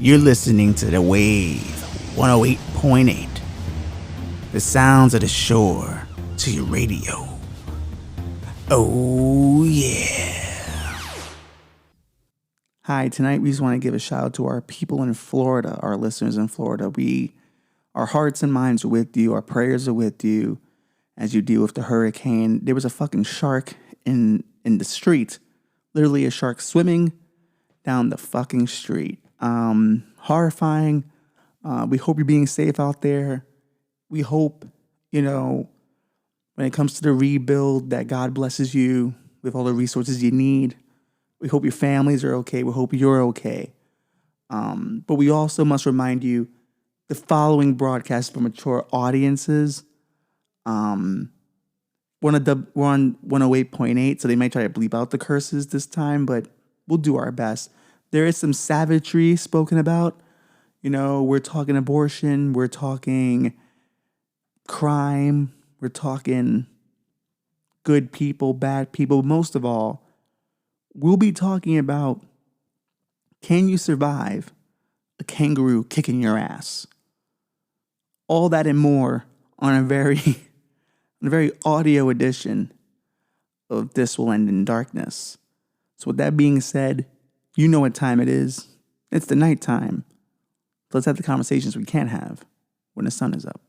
You're listening to The Wave 108.8. The sounds of the shore to your radio. Oh, yeah. Hi, tonight we just want to give a shout out to our people in Florida, our listeners in Florida. Our hearts and minds are with you. Our prayers are with you as you deal with the hurricane. There was a fucking shark in the street. Literally a shark swimming down the fucking street. Horrifying. We hope you're being safe out there. We hope, when it comes to the rebuild, that God blesses you with all the resources you need. We hope your families are okay. We hope you're okay. But we also must remind you, the following broadcast for mature audiences. We're on 108.8, so they might try to bleep out the curses this time, but we'll do our best. There is some savagery spoken about. We're talking abortion, we're talking crime, we're talking good people, bad people. Most of all, we'll be talking about, can you survive a kangaroo kicking your ass? All that and more on a very audio edition of This Will End in Darkness. So with that being said, you know what time it is. It's the nighttime. Let's have the conversations we can't have when the sun is up.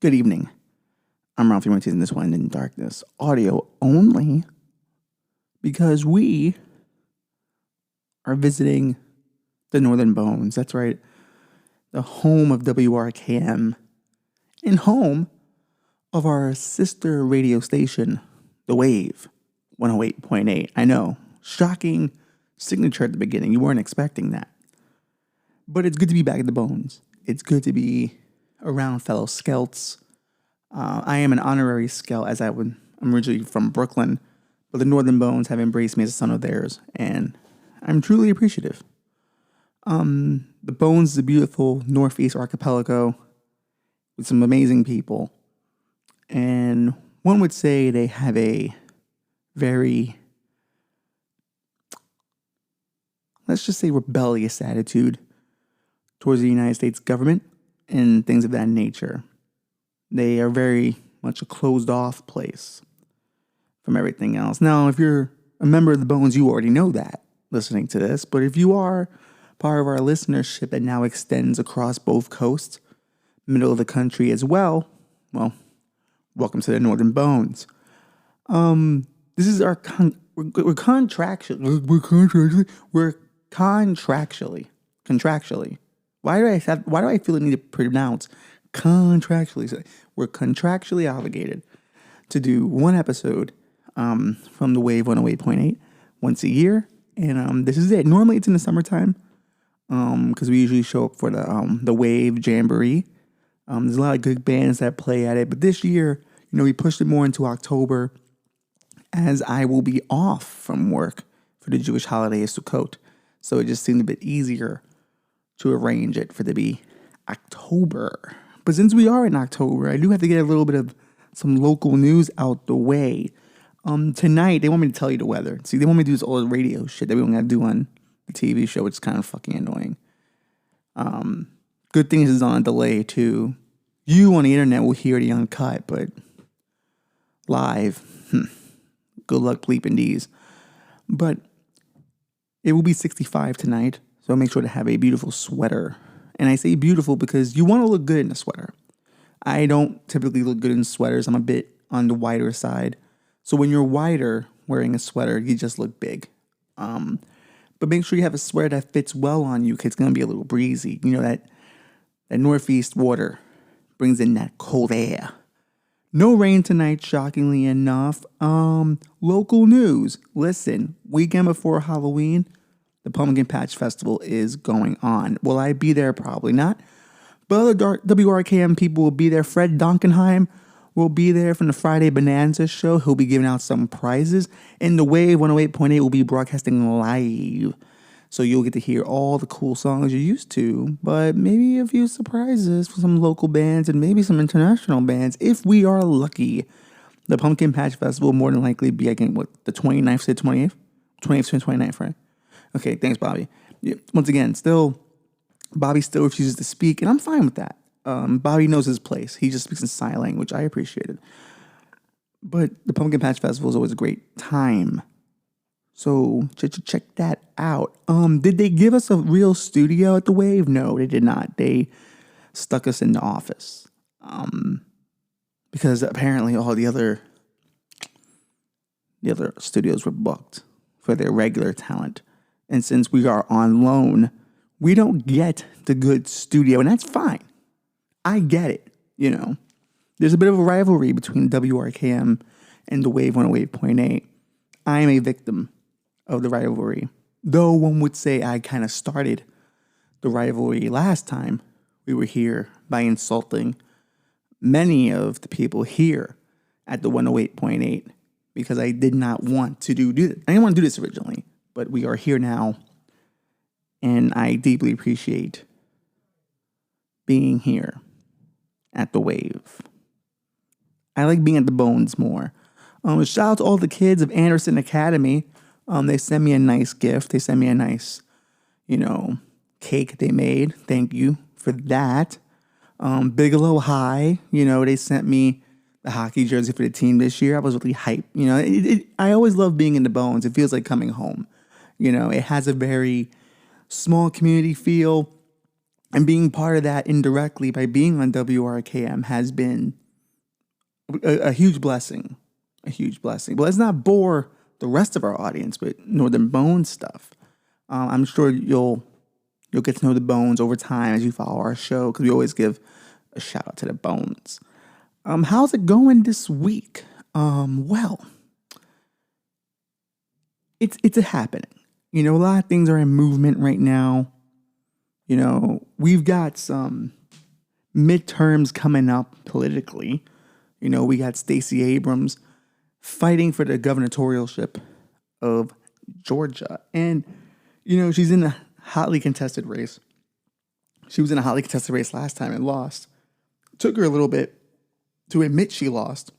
Good evening. I'm Ralphie Martinez, and This Will End in Darkness. Audio only, because we are visiting the Northern Bones. That's right. The home of WRKM and home of our sister radio station, The Wave 108.8. I know, shocking signature at the beginning. You weren't expecting that. But it's good to be back at the Bones. It's good to be around fellow Scouts. I am an honorary Scout, as I'm originally from Brooklyn, but the Northern Bones have embraced me as a son of theirs, and I'm truly appreciative. The Bones is a beautiful Northeast archipelago with some amazing people, and one would say they have a very, let's just say, rebellious attitude towards the United States government and things of that nature. They are very much a closed-off place from everything else. Now, if you're a member of the Bones, you already know that, listening to this. But if you are part of our listenership that now extends across both coasts, middle of the country as well, welcome to the Northern Bones. This is our we're contractually. Why do I feel the need to pronounce contractually? We're contractually obligated to do one episode from the Wave 108.8 once a year, and this is it. Normally it's in the summertime because we usually show up for the Wave Jamboree. There's a lot of good bands that play at it, but this year, we pushed it more into October, as I will be off from work for the Jewish holiday of Sukkot. So it just seemed a bit easier to arrange it for it to be October. But since we are in October, I do have to get a little bit of some local news out the way. Tonight, they want me to tell you the weather. See, they want me to do this old radio shit that we don't got to do on the TV show, which is kind of fucking annoying. Good thing this is on a delay, too. You on the internet will hear the uncut, but live. Good luck bleeping these. But it will be 65 tonight, so make sure to have a beautiful sweater. And I say beautiful because you want to look good in a sweater. I don't typically look good in sweaters. I'm a bit on the wider side. So when you're wider wearing a sweater, you just look big. But make sure you have a sweater that fits well on you because it's going to be a little breezy. You know, that northeast water brings in that cold air. No rain tonight, shockingly enough. Local news. Listen, weekend before Halloween, the Pumpkin Patch Festival is going on. Will I be there? Probably not. But other WRKM people will be there. Fred Donkenheim will be there from the Friday Bonanza show. He'll be giving out some prizes. And the Wave 108.8 will be broadcasting live. So you'll get to hear all the cool songs you're used to, but maybe a few surprises for some local bands and maybe some international bands if we are lucky. The Pumpkin Patch Festival will more than likely be, again, the 29th to the 28th? 28th to the 29th, right? Okay, thanks, Bobby. Yeah, once again, Bobby still refuses to speak, and I'm fine with that. Bobby knows his place. He just speaks in sign language. I appreciate it. But the Pumpkin Patch Festival is always a great time. So check that out. Did they give us a real studio at the Wave? No, they did not. They stuck us in the office. Because apparently all the other studios were booked for their regular talent. And since we are on loan, we don't get the good studio, and that's fine. I get it, you know. There's a bit of a rivalry between WRKM and the Wave 108.8. I am a victim of the rivalry. Though one would say I kind of started the rivalry last time we were here by insulting many of the people here at the 108.8 because I did not want to do this. I didn't want to do this originally, but we are here now, and I deeply appreciate being here at the Wave. I like being at the Bones more. Shout out to all the kids of Anderson Academy. They sent me a nice gift. They sent me a nice, cake they made. Thank you for that. Bigelow High, they sent me the hockey jersey for the team this year. I was really hyped. I always love being in the Bones. It feels like coming home. It has a very small community feel. And being part of that indirectly by being on WRKM has been a huge blessing. A huge blessing. But let's not bore the rest of our audience with Northern Bones stuff. I'm sure you'll get to know the Bones over time as you follow our show, because we always give a shout out to the Bones. How's it going this week? Well, it's a happening. A lot of things are in movement right now. We've got some midterms coming up politically. We got Stacey Abrams fighting for the gubernatorialship of Georgia. And, she's in a hotly contested race. She was in a hotly contested race last time and lost. It took her a little bit to admit she lost.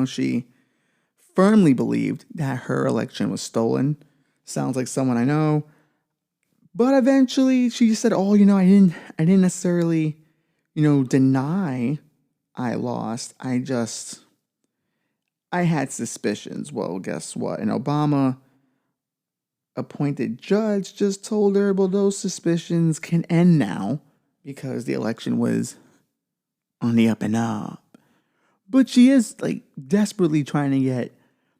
She firmly believed that her election was stolen. Sounds like someone I know. But eventually she just said, I didn't necessarily, deny I lost. I had suspicions. Well, guess what? An Obama appointed judge just told her, well, those suspicions can end now because the election was on the up and up. But she is desperately trying to get,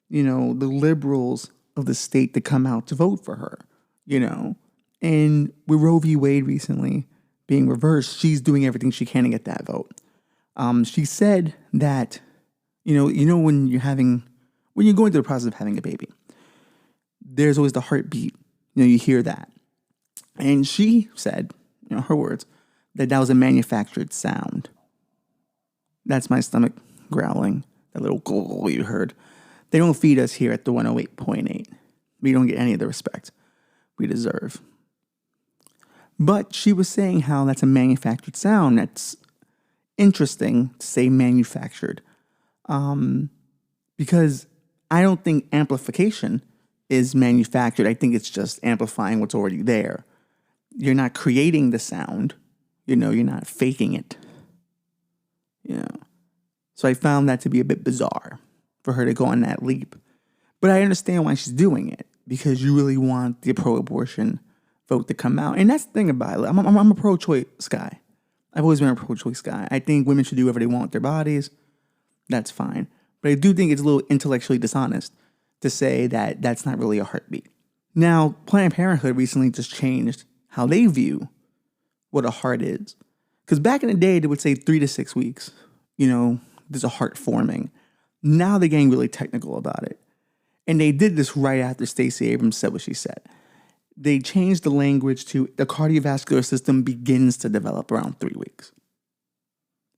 the liberals of the state to come out to vote for her, And with Roe v. Wade recently being reversed, she's doing everything she can to get that vote. She said that, when you're going through the process of having a baby, there's always the heartbeat. You hear that. And she said, her words, that was a manufactured sound. That's my stomach growling, that little gurgle you heard. They don't feed us here at the 108.8. We don't get any of the respect we deserve. But she was saying how that's a manufactured sound. That's interesting to say manufactured. Because I don't think amplification is manufactured. I think it's just amplifying what's already there. You're not creating the sound. You're not faking it. So I found that to be a bit bizarre for her to go on that leap. But I understand why she's doing it, because you really want the pro-abortion vote to come out. And that's the thing about it. I'm a pro-choice guy. I've always been a pro-choice guy. I think women should do whatever they want with their bodies. That's fine. But I do think it's a little intellectually dishonest to say that that's not really a heartbeat. Now, Planned Parenthood recently just changed how they view what a heart is. Because back in the day, they would say 3 to 6 weeks, there's a heart forming. Now they're getting really technical about it. And they did this right after Stacey Abrams said what she said. They changed the language to the cardiovascular system begins to develop around 3 weeks.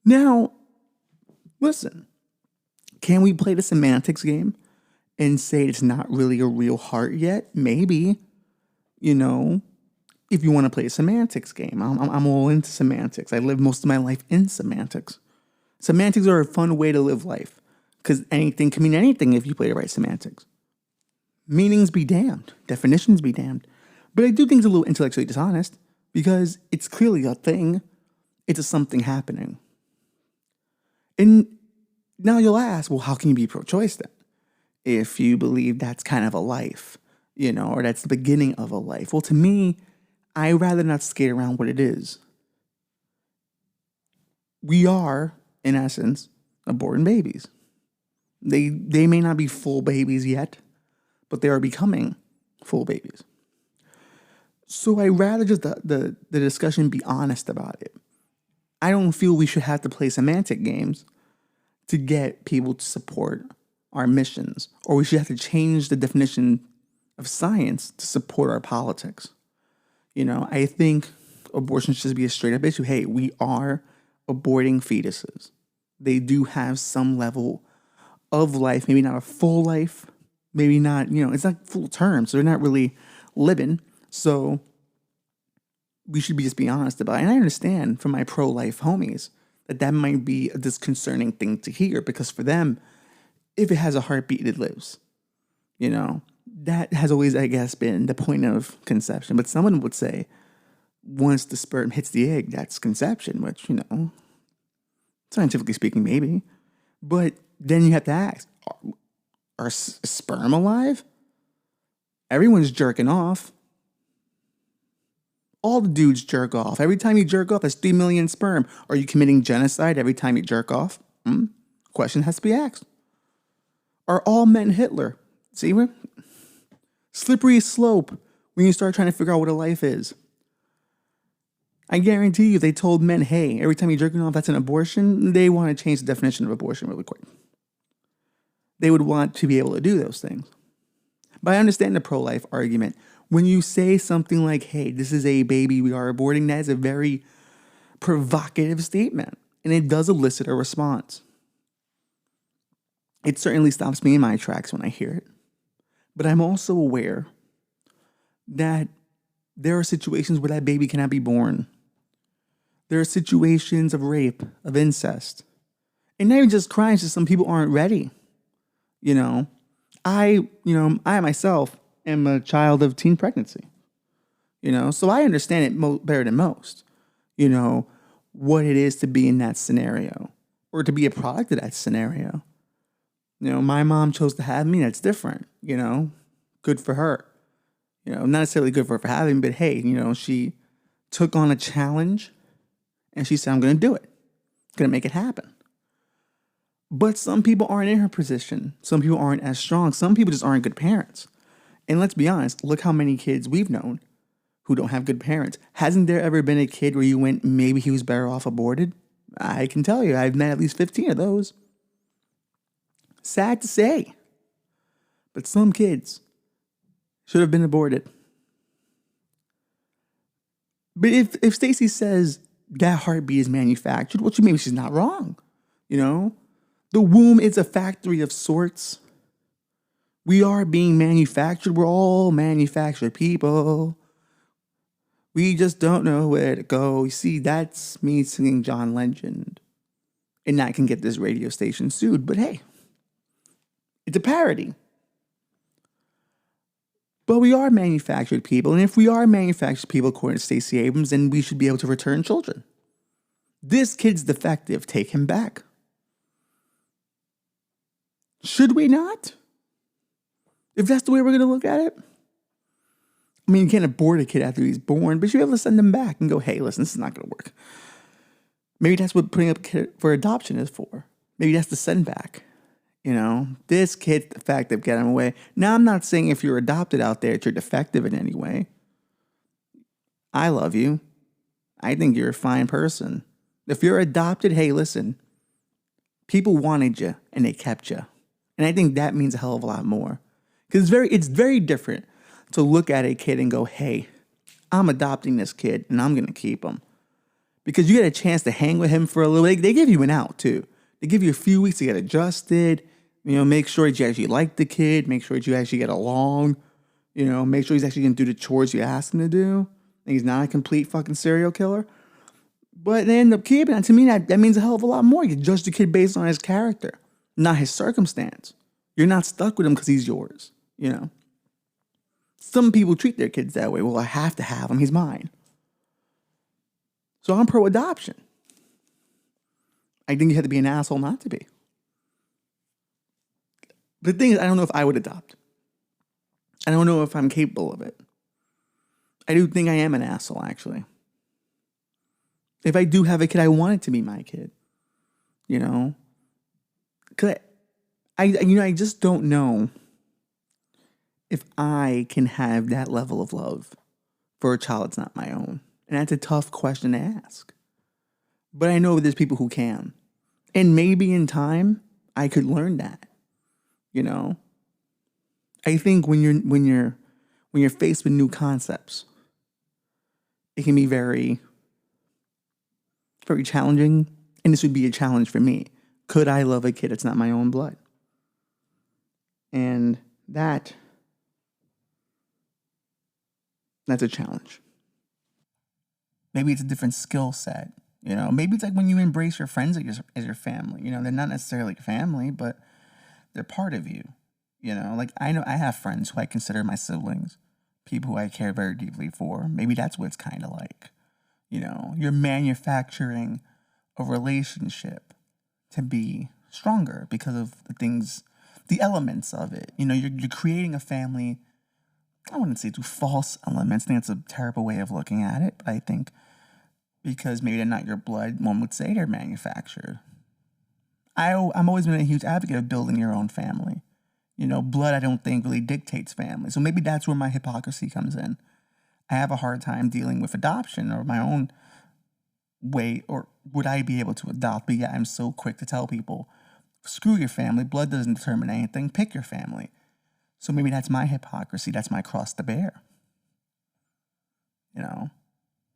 Now, listen, can we play the semantics game and say it's not really a real heart yet? Maybe, if you want to play a semantics game. I'm all into semantics. I live most of my life in semantics. Semantics are a fun way to live life because anything can mean anything if you play the right semantics. Meanings be damned. Definitions be damned. But I do think it's a little intellectually dishonest because it's clearly a thing. It's a something happening. And now you'll ask, well, how can you be pro-choice then? If you believe that's kind of a life, or that's the beginning of a life. Well, to me, I'd rather not skate around what it is. We are, in essence, aborting babies. They may not be full babies yet, but they are becoming full babies. So I'd rather just the discussion be honest about it. I don't feel we should have to play semantic games to get people to support our missions, or we should have to change the definition of science to support our politics. I think abortion should be a straight up issue. Hey, we are aborting fetuses. They do have some level of life, maybe not a full life, maybe not, it's not full term, so they're not really living. So we should just be honest about it. And I understand from my pro-life homies that might be a disconcerting thing to hear, because for them, if it has a heartbeat, it lives. That has always, I guess, been the point of conception. But someone would say, once the sperm hits the egg, that's conception, which, scientifically speaking, maybe. But then you have to ask, are sperm alive? Everyone's jerking off. All the dudes jerk off. Every time you jerk off, that's 3 million sperm. Are you committing genocide every time you jerk off? Question has to be asked. Are all men Hitler? See, slippery slope when you start trying to figure out what a life is. I guarantee you, if they told men, hey, every time you're jerking off, that's an abortion, they want to change the definition of abortion really quick. They would want to be able to do those things. But I understand the pro-life argument. When you say something like, hey, this is a baby we are aborting, that is a very provocative statement. And it does elicit a response. It certainly stops me in my tracks when I hear it. But I'm also aware that there are situations where that baby cannot be born. There are situations of rape, of incest. And not even just crimes, just some people aren't ready. I myself am a child of teen pregnancy. So I understand it better than most. What it is to be in that scenario or to be a product of that scenario. My mom chose to have me. That's different. Good for her. Not necessarily good for her for having, but hey, she took on a challenge and she said, I'm going to do it. I'm going to make it happen. But some people aren't in her position. Some people aren't as strong. Some people just aren't good parents. And let's be honest, look how many kids we've known who don't have good parents. Hasn't there ever been a kid where you went, maybe he was better off aborted? I can tell you, I've met at least 15 of those. Sad to say. But some kids should have been aborted. But if Stacey says that heartbeat is manufactured, well, maybe she's not wrong. The womb is a factory of sorts. We are being manufactured. We're all manufactured people. We just don't know where to go. You see, that's me singing John Legend. And I can get this radio station sued. But hey, it's a parody. But we are manufactured people. And if we are manufactured people, according to Stacey Abrams, then we should be able to return children. This kid's defective. Take him back. Should we not? If that's the way we're going to look at it? I mean, you can't abort a kid after he's born, but you should be able to send him back and go, hey, listen, this is not going to work. Maybe that's what putting up a kid for adoption is for. Maybe that's the send back. You know, this kid's defective, get him away. Now, I'm not saying if you're adopted out there that you're defective in any way. I love you. I think you're a fine person. If you're adopted, hey, listen, people wanted you and they kept you. And I think that means a hell of a lot more. Because it's very different to look at a kid and go, hey, I'm adopting this kid and I'm going to keep him. Because you get a chance to hang with him for a little bit. They give you an out too. They give you a few weeks to get adjusted. You know, make sure that you actually like the kid. Make sure that you actually get along. You know, make sure he's actually going to do the chores you ask him to do. And he's not a complete fucking serial killer. But they end up keeping it. To me, that means a hell of a lot more. You judge the kid based on his character, not his circumstance. You're not stuck with him because he's yours. You know, some people treat their kids that way. Well, I have to have him. He's mine. So I'm pro-adoption. I think you have to be an asshole not to be. The thing is, I don't know if I would adopt. I don't know if I'm capable of it. I do think I am an asshole, actually. If I do have a kid, I want it to be my kid. You know? Because I just don't know if I can have that level of love for a child that's not my own. And that's a tough question to ask. But I know there's people who can. And maybe in time, I could learn that. You know? I think when you're faced with new concepts, it can be very, very challenging. And this would be a challenge for me. Could I love a kid that's not my own blood? And that's a challenge. Maybe it's a different skill set. You know, maybe it's like when you embrace your friends as your family. You know, they're not necessarily family, but they're part of you. You know, like I know I have friends who I consider my siblings, people who I care very deeply for. Maybe that's what it's kind of like. You know, you're manufacturing a relationship to be stronger because of the elements of it. You know, you're creating a family. I wouldn't say through false elements. I think that's a terrible way of looking at it. But I think because maybe they're not your blood, one would say they're manufactured. I'm always been a huge advocate of building your own family. You know, blood I don't think really dictates family. So maybe that's where my hypocrisy comes in. I have a hard time dealing with adoption or my own way, or would I be able to adopt? But yeah, I'm so quick to tell people, screw your family. Blood doesn't determine anything. Pick your family. So maybe that's my hypocrisy. That's my cross to bear. You know,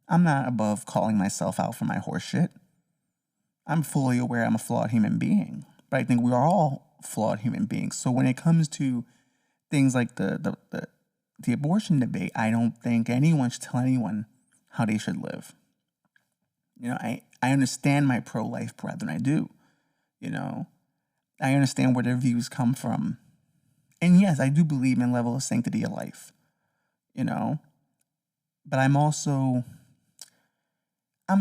I'm not above calling myself out for my horse shit. I'm fully aware I'm a flawed human being. But I think we are all flawed human beings. So when it comes to things like the abortion debate, I don't think anyone should tell anyone how they should live. You know, I understand my pro-life brethren. I do. You know, I understand where their views come from. And yes, I do believe in level of sanctity of life. You know, but I'm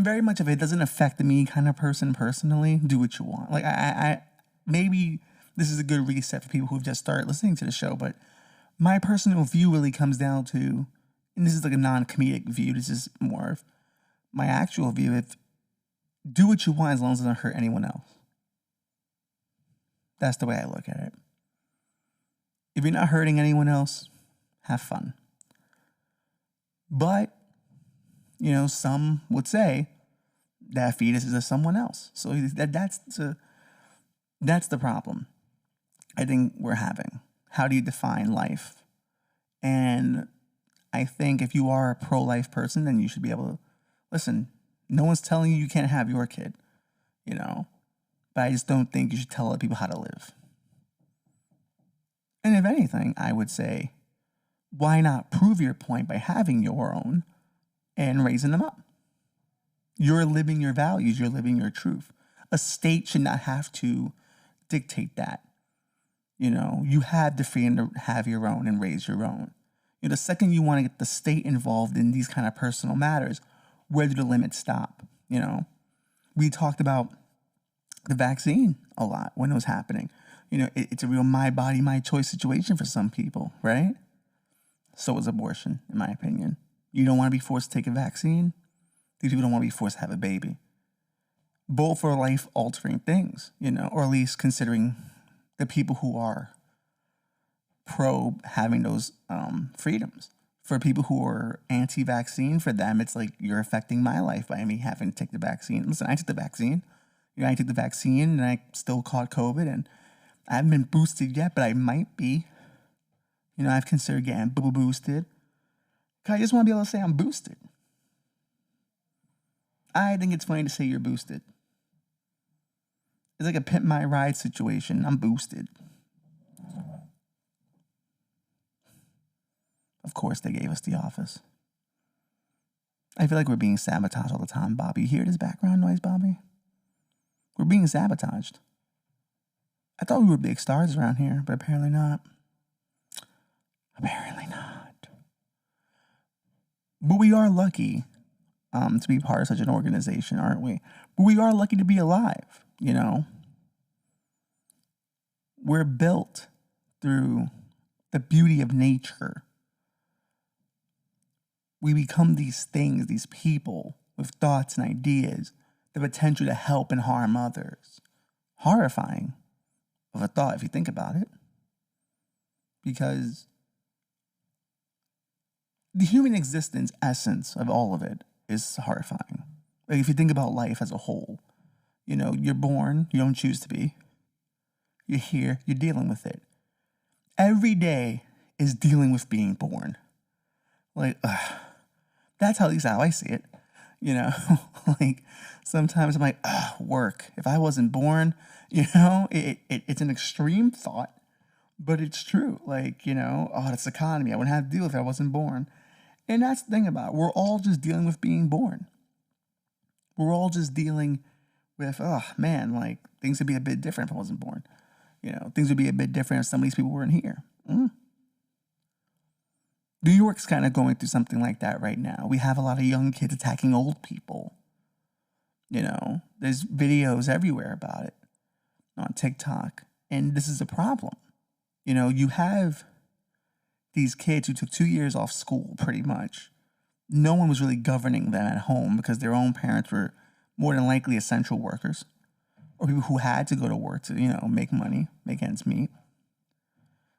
very much of it doesn't affect me kind of person personally. Do what you want. Like I maybe this is a good reset for people who've just started listening to the show, but my personal view really comes down to, and this is like a non-comedic view, this is more of my actual view, if do what you want as long as it doesn't hurt anyone else. That's the way I look at it. If you're not hurting anyone else, have fun. But, you know, some would say that fetus is of someone else. So that's the problem I think we're having. How do you define life? And I think if you are a pro-life person, then you should be able to listen. No one's telling you can't have your kid, you know. But I just don't think you should tell other people how to live. And if anything, I would say, why not prove your point by having your own and raising them up? You're living your values. You're living your truth. A state should not have to dictate that. You know, you have the freedom to have your own and raise your own. You know, the second you want to get the state involved in these kind of personal matters, where do the limits stop? You know, we talked about the vaccine a lot when it was happening. It's a real my body, my choice situation for some people, right? So is abortion, in my opinion. You don't want to be forced to take a vaccine. These people don't want to be forced to have a baby. Both are life-altering things, or at least considering the people who are pro having those freedoms. For people who are anti-vaccine, for them, it's like, you're affecting my life by me having to take the vaccine. Listen, I took the vaccine. I took the vaccine and I still caught COVID, and I haven't been boosted yet, but I might be. I've considered getting boosted. I just want to be able to say I'm boosted. I think it's funny to say you're boosted. It's like a pimp my ride situation. I'm boosted. Of course, they gave us The Office. I feel like we're being sabotaged all the time, Bobby. You hear this background noise, Bobby? We're being sabotaged. I thought we were big stars around here, but apparently not. Apparently not. But we are lucky to be part of such an organization, aren't we? But we are lucky to be alive, We're built through the beauty of nature. We become these things, these people with thoughts and ideas, the potential to help and harm others. Horrifying of a thought if you think about it. Because the human existence essence of all of it is horrifying. Like, if you think about life as a whole, you're born, you don't choose to be. You're here, you're dealing with it. Every day is dealing with being born. That's at least how I see it. Sometimes I'm like, work. If I wasn't born, it's an extreme thought, but it's true. This economy, I wouldn't have to deal with it if I wasn't born. And that's the thing about it. We're all just dealing with being born. We're all just dealing with, things would be a bit different if I wasn't born. Things would be a bit different if some of these people weren't here. New York's kind of going through something like that right now. We have a lot of young kids attacking old people. There's videos everywhere about it on TikTok. And this is a problem. You have these kids who took 2 years off school, pretty much. No one was really governing them at home because their own parents were more than likely essential workers or people who had to go to work to, make money, make ends meet.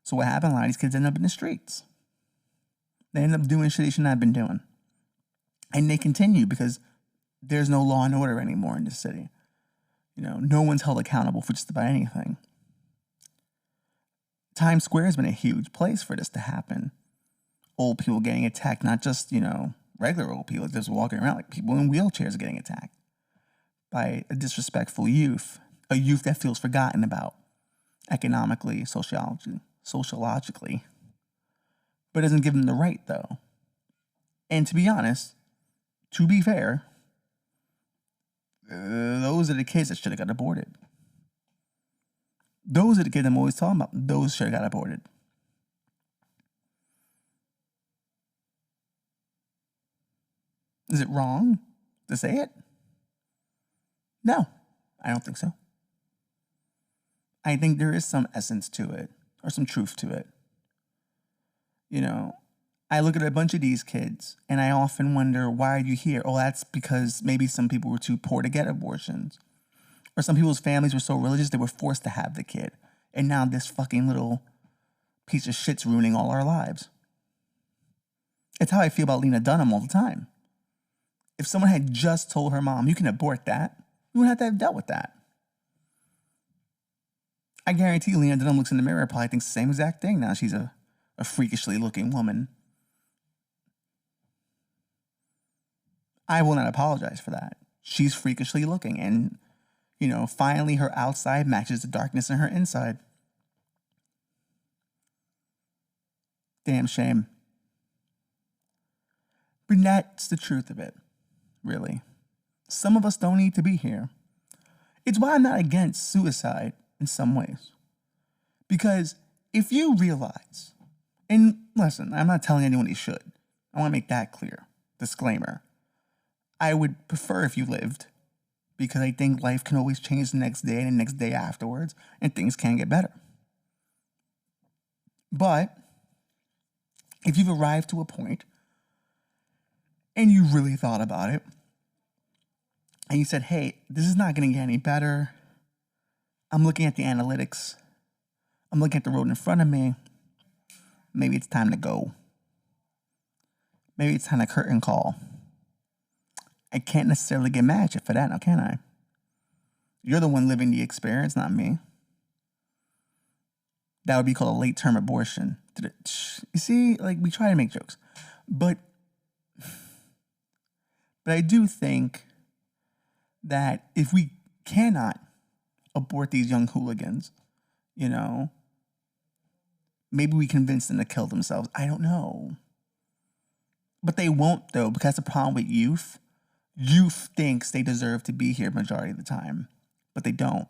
So what happened? A lot of these kids end up in the streets. They end up doing shit they shouldn't have been doing. And they continue because there's no law and order anymore in this city. No one's held accountable for just about anything. Times Square has been a huge place for this to happen. Old people getting attacked, not just, regular old people just walking around, like people in wheelchairs are getting attacked by a disrespectful youth, a youth that feels forgotten about economically, sociologically, but doesn't give them the right, though. And to be honest, to be fair, those are the kids that should have got aborted. Those are the kids I'm always talking about. Those should have got aborted. Is it wrong to say it? No, I don't think so. I think there is some essence to it, or some truth to it. I look at a bunch of these kids, and I often wonder, why are you here? Oh, that's because maybe some people were too poor to get abortions. Or some people's families were so religious they were forced to have the kid. And now this fucking little piece of shit's ruining all our lives. It's how I feel about Lena Dunham all the time. If someone had just told her mom, you can abort that, you wouldn't have to have dealt with that. I guarantee Lena Dunham looks in the mirror and probably thinks the same exact thing. Now she's a freakishly looking woman. I will not apologize for that. She's freakishly looking, and, finally her outside matches the darkness in her inside. Damn shame. But that's the truth of it, really. Some of us don't need to be here. It's why I'm not against suicide in some ways. Because if you realize, and listen, I'm not telling anyone you should. I want to make that clear. Disclaimer. I would prefer if you lived because I think life can always change the next day and the next day afterwards, and things can get better. But if you've arrived to a point and you really thought about it, and you said, hey, this is not going to get any better. I'm looking at the analytics. I'm looking at the road in front of me. Maybe it's time to go. Maybe it's time to curtain call. I can't necessarily get mad at you for that now, can I? You're the one living the experience, not me. That would be called a late-term abortion. You see, like, we try to make jokes. But I do think that if we cannot abort these young hooligans, maybe we convince them to kill themselves. I don't know. But they won't, though, because that's the problem with youth. Youth thinks they deserve to be here majority of the time, but they don't.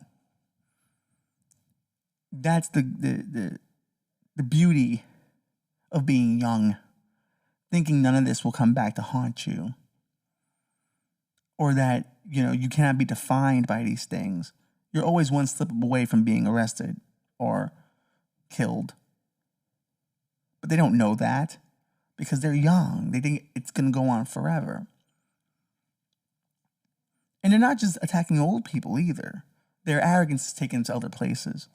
That's the beauty of being young, thinking none of this will come back to haunt you, or that, you cannot be defined by these things. You're always one slip away from being arrested or killed. But they don't know that because they're young. They think it's going to go on forever. And they're not just attacking old people either. Their arrogance is taken to other places.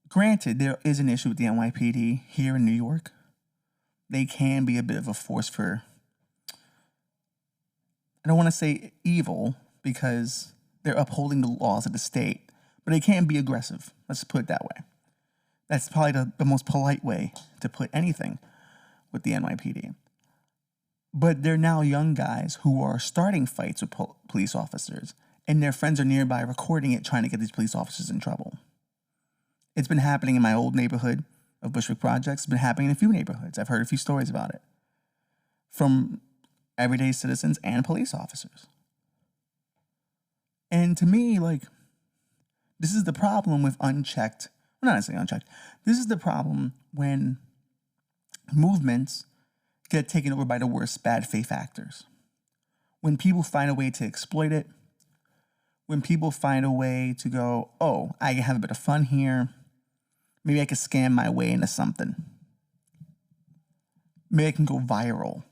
Granted, there is an issue with the NYPD here in New York. They can be a bit of a force for, I don't want to say evil, because they're upholding the laws of the state, but they can be aggressive. Let's put it that way. That's probably the most polite way to put anything with the NYPD. But they're now young guys who are starting fights with police officers, and their friends are nearby recording it, trying to get these police officers in trouble. It's been happening in my old neighborhood of Bushwick Projects. It's been happening in a few neighborhoods. I've heard a few stories about it from everyday citizens and police officers. And to me, this is the problem with unchecked, well, not necessarily unchecked. This is the problem when movements get taken over by the worst bad faith actors. When people find a way to exploit it, when people find a way to go, oh, I can have a bit of fun here. Maybe I can scam my way into something. Maybe I can go viral.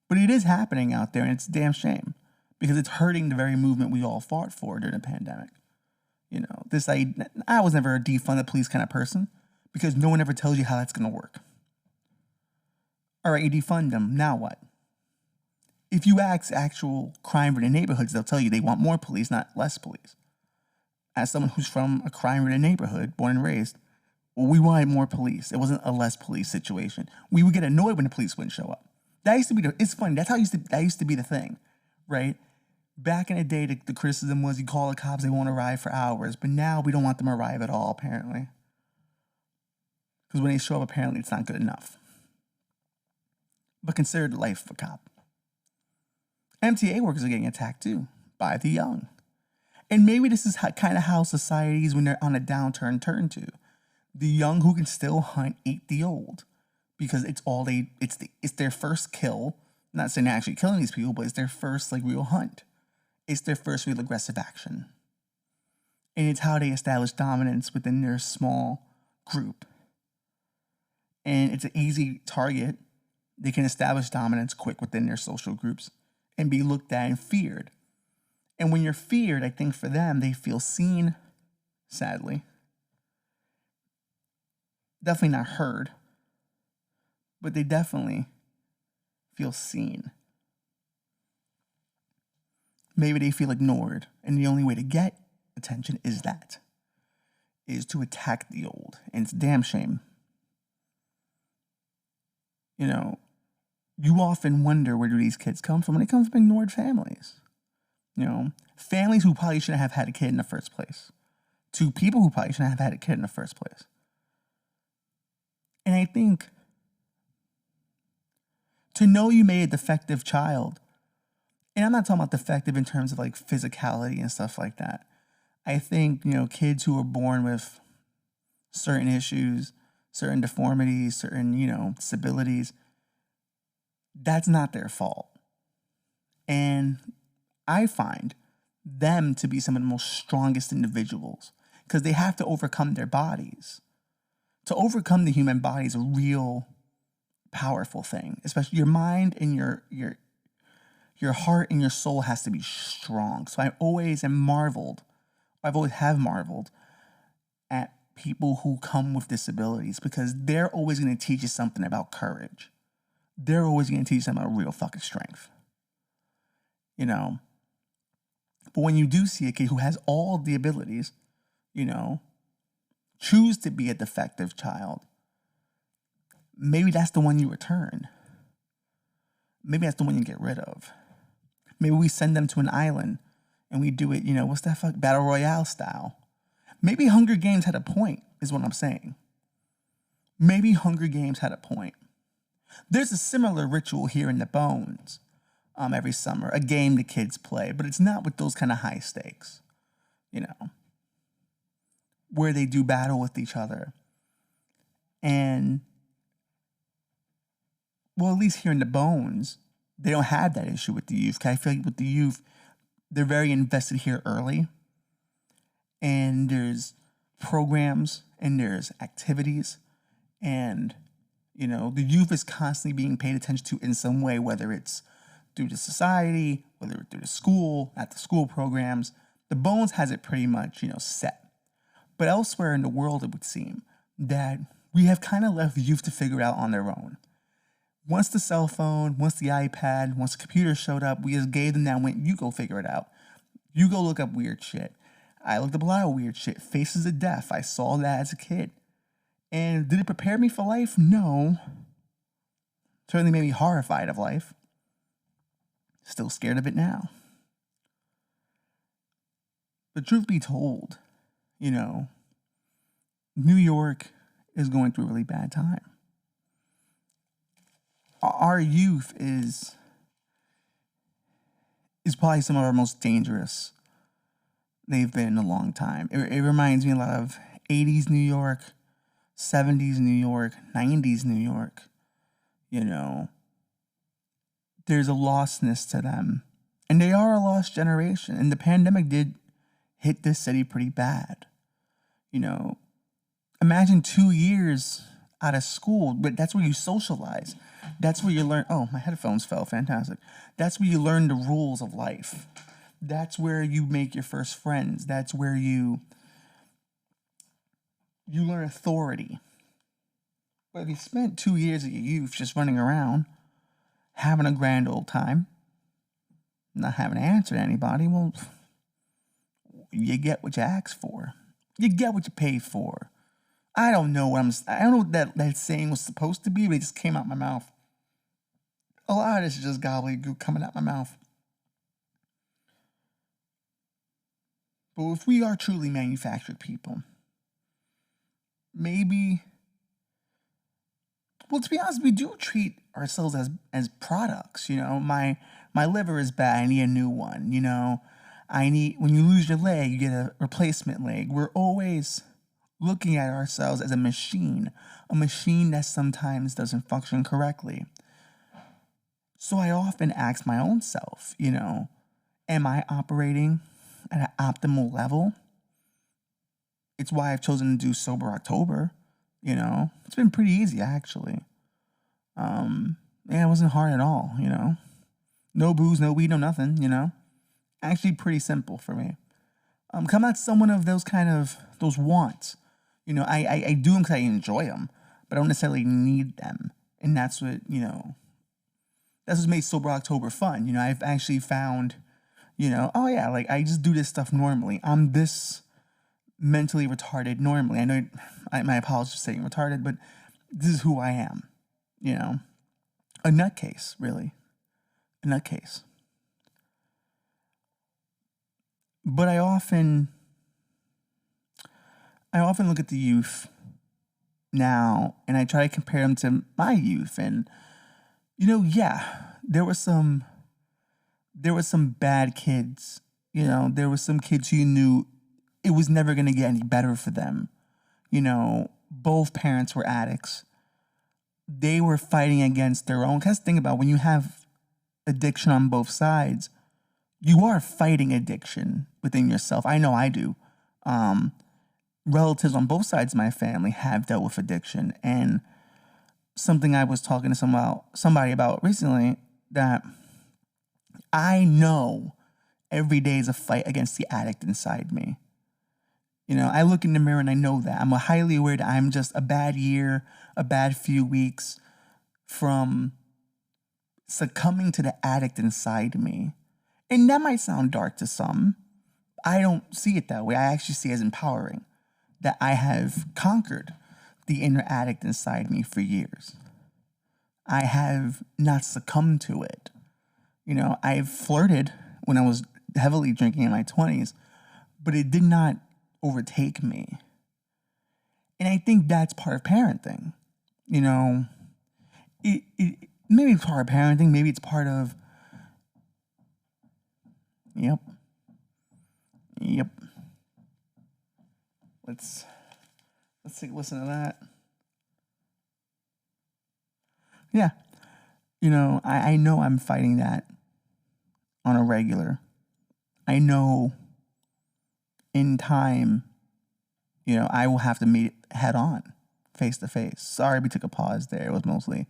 But it is happening out there, and it's a damn shame because it's hurting the very movement we all fought for during the pandemic. I was never a defund the police kind of person because no one ever tells you how that's going to work. All right, you defund them. Now what? If you ask actual crime-ridden neighborhoods, they'll tell you they want more police, not less police. As someone who's from a crime-ridden neighborhood, born and raised, we wanted more police. It wasn't a less police situation. We would get annoyed when the police wouldn't show up. That used to be it's funny. That used to be the thing, right? Back in the day, the criticism was you call the cops, they won't arrive for hours. But now we don't want them to arrive at all, apparently. Because when they show up, apparently it's not good enough. But consider the life of a cop. MTA workers are getting attacked too by the young. And maybe this is kind of how societies, when they're on a downturn, turn to. The young who can still hunt eat the old. Because it's their first kill. Not saying they're actually killing these people, but it's their first real hunt. It's their first real aggressive action. And it's how they establish dominance within their small group. And it's an easy target. They can establish dominance quick within their social groups and be looked at and feared. And when you're feared, I think for them, they feel seen, sadly. Definitely not heard, but they definitely feel seen. Maybe they feel ignored, and the only way to get attention is to attack the old, and it's a damn shame. You often wonder, where do these kids come from? And they come from ignored families. Families who probably shouldn't have had a kid in the first place. To people who probably shouldn't have had a kid in the first place. And I think to know you made a defective child, and I'm not talking about defective in terms of physicality and stuff like that. I think, kids who are born with certain issues, certain deformities, certain, disabilities, that's not their fault. And I find them to be some of the most strongest individuals because they have to overcome their bodies. To overcome the human body is a real powerful thing, especially your mind and your heart and your soul has to be strong. So I always am marveled. I've always have marveled at people who come with disabilities because they're always going to teach you something about courage. They're always going to teach you something about real fucking strength. You know? But when you do see a kid who has all the abilities, you know, choose to be a defective child, maybe that's the one you return. Maybe that's the one you get rid of. Maybe we send them to an island and we do it, you know, what's that fuck? Battle Royale style. Maybe Hunger Games had a point, is what I'm saying. Maybe Hunger Games had a point. There's a similar ritual here in the Bones every summer, a game the kids play, but it's not with those kind of high stakes, you know, where they do battle with each other. And, well, at least here in the Bones, they don't have that issue with the youth. Because I feel like with the youth, they're very invested here early. And there's programs and there's activities. And, you know, the youth is constantly being paid attention to in some way, whether it's through the society, whether it's through the school, at the school programs. The Bones has it pretty much, you know, set. But elsewhere in the world, it would seem that we have kind of left youth to figure it out on their own. Once the cell phone, once the iPad, once the computer showed up, we just gave them that and went, you go figure it out. You go look up weird shit. I looked up a lot of weird shit. Faces of Death. I saw that as a kid. And did it prepare me for life? No. Certainly made me horrified of life. Still scared of it now. But truth be told, you know, New York is going through a really bad time. Our youth is probably some of our most dangerous they've been in a long time. It reminds me a lot of 80s New York, 70s New York, 90s New York. You know, there's a lostness to them. And they are a lost generation. And the pandemic did hit this city pretty bad. You know, imagine 2 years out of school, but that's where you socialize. That's where you learn. Oh, my headphones fell. Fantastic. That's where you learn the rules of life. That's where you make your first friends. That's where you learn authority. But if you spent 2 years of your youth just running around, having a grand old time, not having to answer to anybody, well, you get what you asked for. You get what you paid for. I don't know what that saying was supposed to be, but it just came out my mouth. A lot of this is just gobbledygook coming out my mouth. But if we are truly manufactured people, maybe, well, to be honest, we do treat ourselves as products. You know, my liver is bad, I need a new one. You know, when you lose your leg, you get a replacement leg. We're always looking at ourselves as a machine that sometimes doesn't function correctly. So I often ask my own self, you know, am I operating at an optimal level? It's why I've chosen to do Sober October, you know. It's been pretty easy, actually. It wasn't hard at all, you know. No booze, no weed, no nothing, you know. Actually pretty simple for me. I'm not someone of those wants. You know, I do them because I enjoy them, but I don't necessarily need them. And that's what, you know, that's what makes Sober October fun. You know, I've actually found, you know, oh yeah, like I just do this stuff normally. I'm this mentally retarded normally. I know my apologies for saying retarded, but this is who I am, you know. A nutcase, really. A nutcase. But I often look at the youth now and I try to compare them to my youth. And, you know, yeah, there were some bad kids. You know, there were some kids who you knew it was never going to get any better for them. You know, both parents were addicts. They were fighting against their own. Because think about when you have addiction on both sides, you are fighting addiction within yourself. I know I do. Relatives on both sides of my family have dealt with addiction, and something I was talking to somebody about recently, that I know every day is a fight against the addict inside me. I look in the mirror and I know that. I'm highly aware that I'm just a bad year, a bad few weeks from succumbing to the addict inside me. And that might sound dark to some. I don't see it that way. I actually see it as empowering, that I have conquered the inner addict inside me for years. I have not succumbed to it. I've flirted when I was heavily drinking in my 20s, but it did not overtake me. And I think that's part of parenting. It maybe it's part of parenting, maybe it's part of, yep. Let's take a listen to that. Yeah. I know I'm fighting that on a regular. I know in time, I will have to meet it head on, face to face. Sorry we took a pause there. It was mostly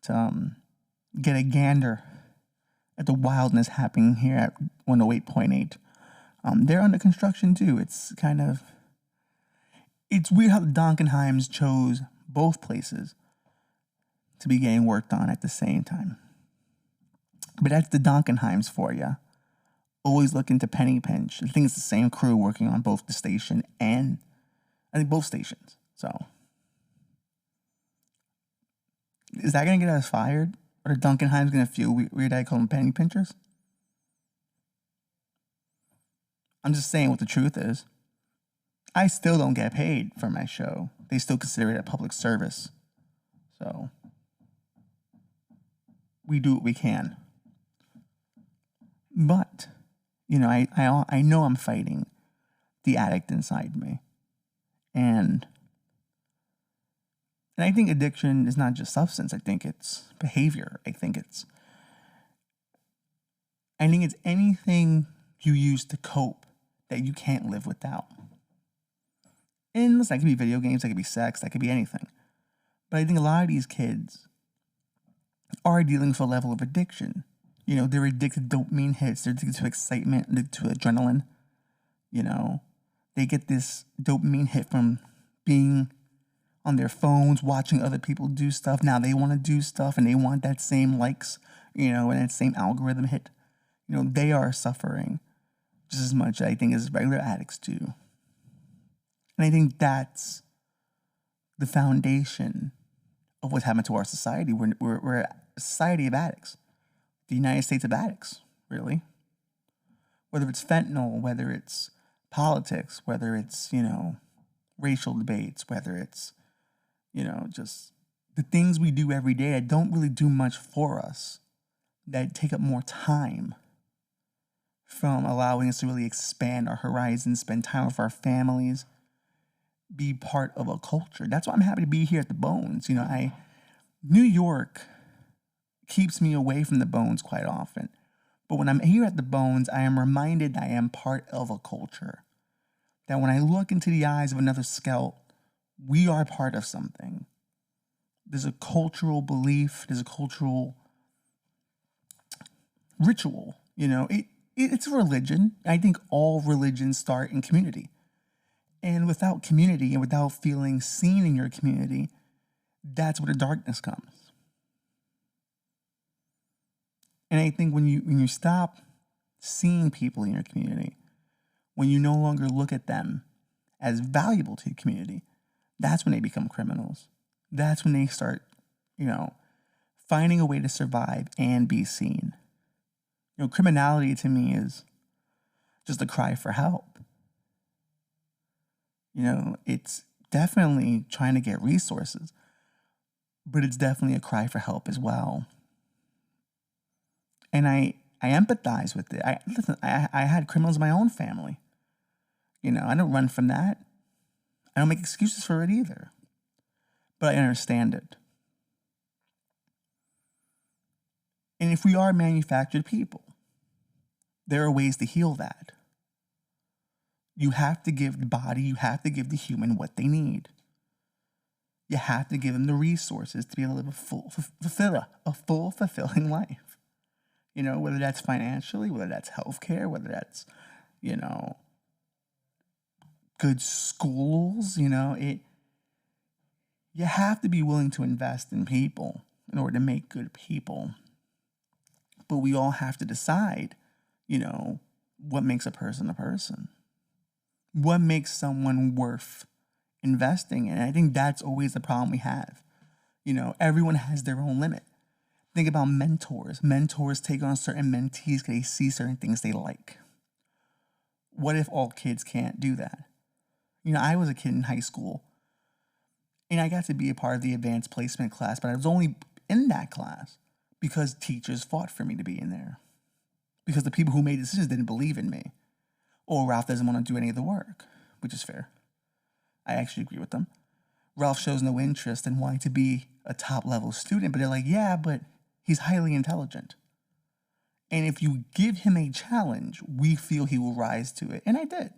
to get a gander at the wildness happening here at 108.8. They're under construction too. It's weird how the Donkenheims chose both places to be getting worked on at the same time. But that's the Donkenheims for you. Always looking to penny pinch. I think it's the same crew working on both the station and I think both stations. So is that going to get us fired? Or are Donkenheims going to feel weird I call them penny pinchers? I'm just saying what the truth is. I still don't get paid for my show. They still consider it a public service. So we do what we can. But, I know I'm fighting the addict inside me. And I think addiction is not just substance. I think it's behavior. I think it's anything you use to cope that you can't live without. And listen, that could be video games, that could be sex, that could be anything. But I think a lot of these kids are dealing with a level of addiction. They're addicted to dopamine hits. They're addicted to excitement, addicted to adrenaline. They get this dopamine hit from being on their phones, watching other people do stuff. Now they want to do stuff and they want that same likes, and that same algorithm hit. They are suffering just as much, I think, as regular addicts do. And I think that's the foundation of what's happened to our society. We're a society of addicts. The United States of addicts, really. Whether it's fentanyl, whether it's politics, whether it's, racial debates, whether it's, just the things we do every day that don't really do much for us, that take up more time from allowing us to really expand our horizons, spend time with our families, be part of a culture. That's why I'm happy to be here at the Bones. New York keeps me away from the Bones quite often. But when I'm here at the Bones, I am reminded I am part of a culture. That when I look into the eyes of another scout, we are part of something. There's a cultural belief, there's a cultural ritual, it's a religion. I think all religions start in community. And without community and without feeling seen in your community, that's where the darkness comes. And I think when you stop seeing people in your community, when you no longer look at them as valuable to your community, that's when they become criminals. That's when they start, finding a way to survive and be seen. Criminality to me is just a cry for help. It's definitely trying to get resources, but it's definitely a cry for help as well. And I empathize with it. I had criminals in my own family. I don't run from that. I don't make excuses for it either. But I understand it. And if we are manufactured people, There are ways to heal that. You have to give the body, you have to give the human what they need. You have to give them the resources to be able to live a full, fulfilling life. You know, whether that's financially, whether that's healthcare, whether that's, you know, good schools, you know, you have to be willing to invest in people in order to make good people. But we all have to decide, you know, what makes a person a person. What makes someone worth investing in? And I think that's always the problem we have. You know, everyone has their own limit. Think about mentors. Mentors take on certain mentees because they see certain things they like. What if all kids can't do that? You know, I was a kid in high school, and I got to be a part of the advanced placement class, but I was only in that class because teachers fought for me to be in there. Because the people who made decisions didn't believe in me. Or Ralph doesn't want to do any of the work, which is fair. I actually agree with them. Ralph shows no interest in wanting to be a top-level student, but they're like, yeah, but he's highly intelligent. And if you give him a challenge, we feel he will rise to it. And I did.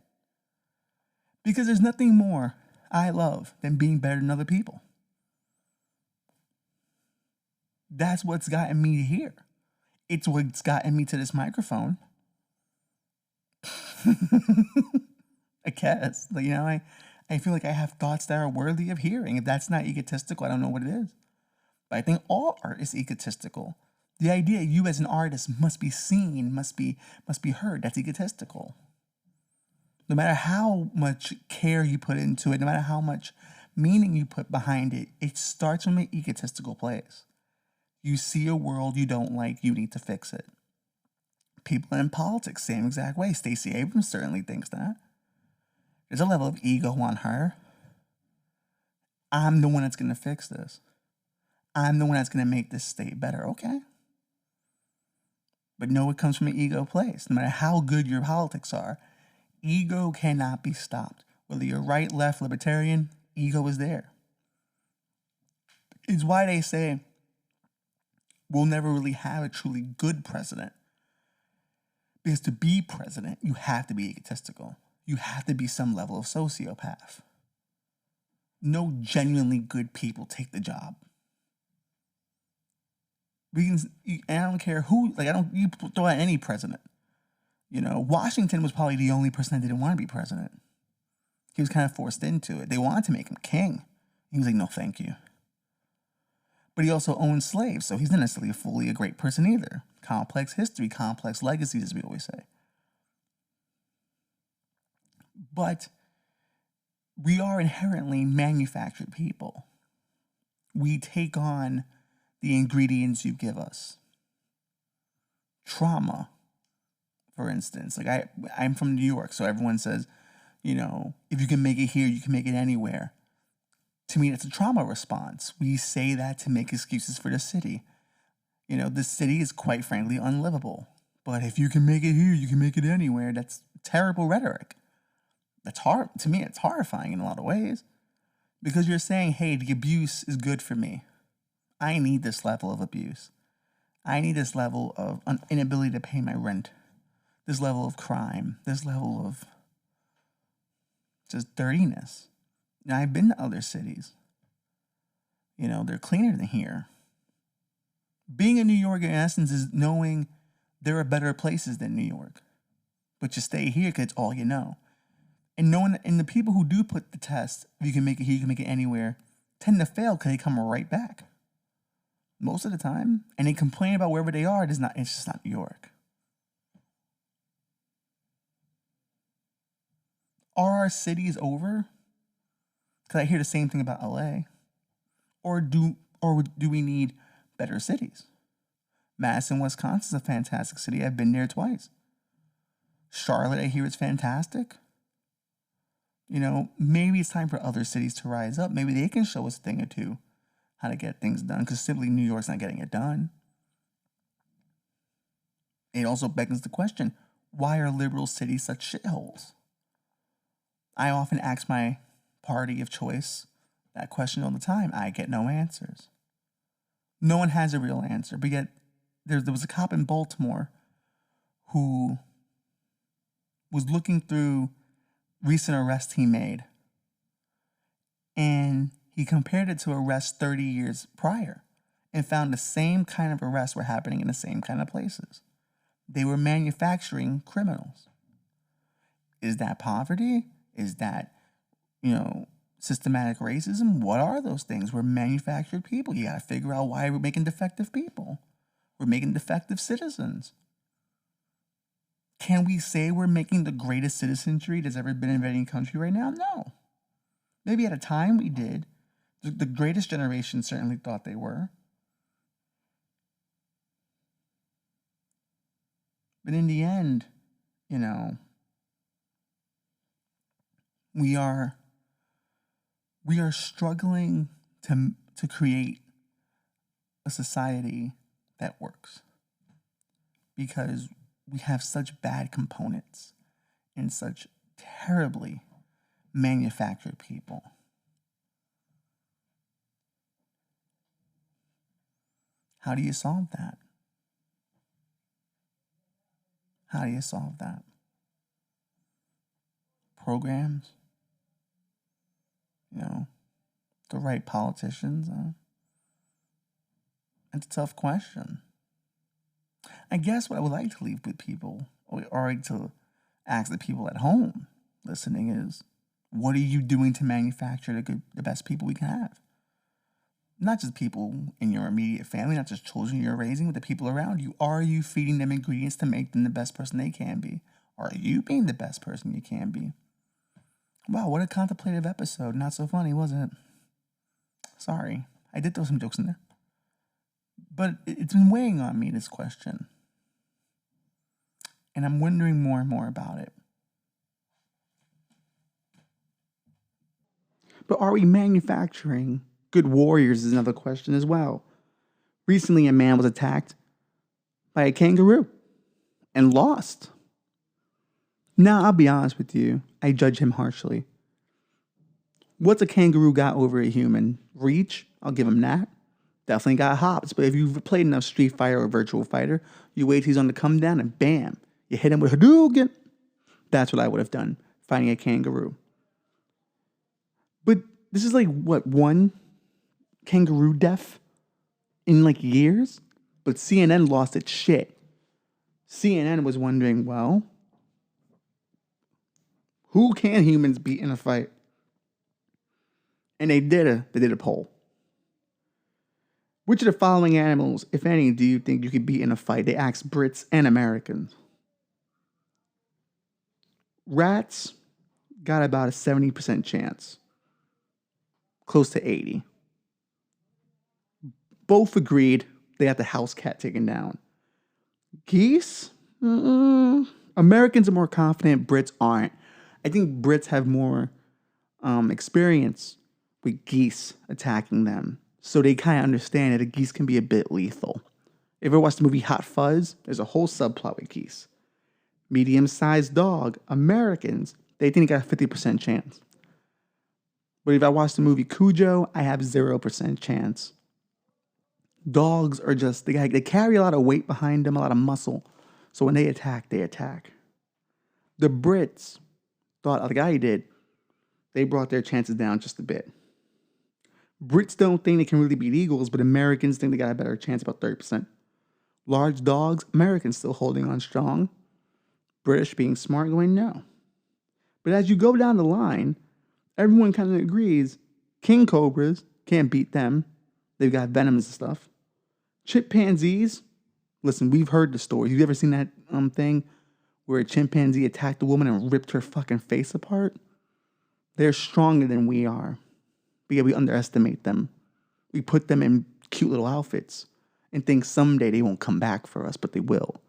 Because there's nothing more I love than being better than other people. That's what's gotten me here. It's what's gotten me to this microphone. I guess. Like, you know, I feel like I have thoughts that are worthy of hearing. If that's not egotistical, I don't know what it is. But I think all art is egotistical. The idea you as an artist must be seen, must be heard, that's egotistical. No matter how much care you put into it, no matter how much meaning you put behind it, it starts from an egotistical place. You see a world you don't like, you need to fix it. People in politics, same exact way. Stacey Abrams certainly thinks that. There's a level of ego on her. I'm the one that's going to fix this. I'm the one that's going to make this state better. Okay. But no, it comes from an ego place. No matter how good your politics are, ego cannot be stopped. Whether you're right, left, libertarian, ego is there. It's why they say we'll never really have a truly good president. Because to be president, you have to be egotistical. You have to be some level of sociopath. No genuinely good people take the job. And I don't care who, you throw out any president. You know, Washington was probably the only person that didn't want to be president. He was kind of forced into it. They wanted to make him king. He was like, no, thank you. But he also owned slaves, so he's not necessarily fully a great person either. Complex history, complex legacies, as we always say. But we are inherently manufactured people. We take on the ingredients you give us. Trauma, for instance. Like I'm from New York, so everyone says, you know, if you can make it here, you can make it anywhere. To me, that's a trauma response. We say that to make excuses for the city. You know, the city is quite frankly unlivable. But if you can make it here, you can make it anywhere. That's terrible rhetoric. That's hard. To me, it's horrifying in a lot of ways. Because you're saying, hey, the abuse is good for me. I need this level of abuse. I need this level of inability to pay my rent. This level of crime. This level of just dirtiness. Now, I've been to other cities. You know, they're cleaner than here. Being in New York, in essence, is knowing there are better places than New York. But you stay here because it's all you know. And knowing, and the people who do put the test, if you can make it here, you can make it anywhere, tend to fail because they come right back. Most of the time. And they complain about wherever they are. It's just not New York. Are our cities over? Because I hear the same thing about LA. Or do we need better cities? Madison, Wisconsin is a fantastic city. I've been there twice. Charlotte, I hear it's fantastic. You know, maybe it's time for other cities to rise up. Maybe they can show us a thing or two how to get things done, because simply New York's not getting it done. It also beckons the question, why are liberal cities such shitholes? I often ask my party of choice that question all the time. I get no answers. No one has a real answer. But yet, there was a cop in Baltimore who was looking through recent arrests he made, and he compared it to arrests 30 years prior and found the same kind of arrests were happening in the same kind of places. They were manufacturing criminals. Is that poverty? Is that, systematic racism? What are those things? We're manufactured people. You got to figure out why we're making defective people. We're making defective citizens. Can we say we're making the greatest citizenry that's ever been in any country right now? No. Maybe at a time we did. The greatest generation certainly thought they were. But in the end, we are struggling to create a society that works because we have such bad components and such terribly manufactured people. How do you solve that? How do you solve that? Programs? The right politicians? It's a tough question. I guess what I would like to leave with people, or to ask the people at home listening is, what are you doing to manufacture the best people we can have? Not just people in your immediate family, not just children you're raising, but the people around you. Are you feeding them ingredients to make them the best person they can be? Are you being the best person you can be? Wow, what a contemplative episode. Not so funny, was it? Sorry. I did throw some jokes in there. But it's been weighing on me, this question. And I'm wondering more and more about it. But are we manufacturing good warriors is another question as well. Recently, a man was attacked by a kangaroo and lost. Now, I'll be honest with you. I judge him harshly. What's a kangaroo got over a human? Reach? I'll give him that. Definitely got hops. But if you've played enough Street Fighter or Virtual Fighter, you wait till he's on the come down and bam, you hit him with Hadouken. That's what I would have done, fighting a kangaroo. But this is one kangaroo death in years? But CNN lost its shit. CNN was wondering, well, who can humans beat in a fight? And they did a poll. Which of the following animals, if any, do you think you could beat in a fight? They asked Brits and Americans. Rats got about a 70% chance. Close to 80. Both agreed they got the house cat taken down. Geese? Americans are more confident. Brits aren't. I think Brits have more experience with geese attacking them. So they kind of understand that the geese can be a bit lethal. If you ever watched the movie Hot Fuzz, there's a whole subplot with geese. Medium-sized dog, Americans, they think they got a 50% chance. But if I watch the movie Cujo, I have 0% chance. Dogs are just, they carry a lot of weight behind them, a lot of muscle. So when they attack, they attack. The Brits thought, like I did, they brought their chances down just a bit. Brits don't think they can really beat eagles, but Americans think they got a better chance, about 30%. Large dogs, Americans still holding on strong. British being smart, going no. But as you go down the line, everyone kind of agrees king cobras, can't beat them. They've got venoms and stuff. Chimpanzees, listen, we've heard the stories. You've ever seen that thing where a chimpanzee attacked a woman and ripped her fucking face apart? They're stronger than we are. But yeah, we underestimate them. We put them in cute little outfits and think someday they won't come back for us, but they will.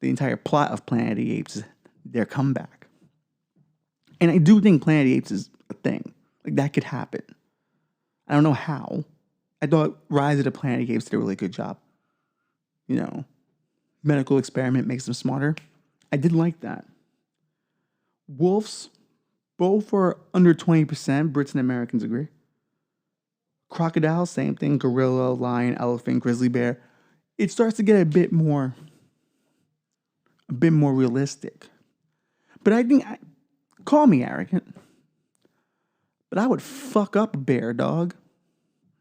The entire plot of Planet of the Apes is their comeback. And I do think Planet of the Apes is a thing. That could happen. I don't know how. I thought Rise of the Planet of the Apes did a really good job. Medical experiment makes them smarter. I did like that. Wolves, both are under 20%. Brits and Americans agree. Crocodile, same thing. Gorilla, lion, elephant, grizzly bear. It starts to get a bit more realistic. But I think, call me arrogant, but I would fuck up a bear, dog.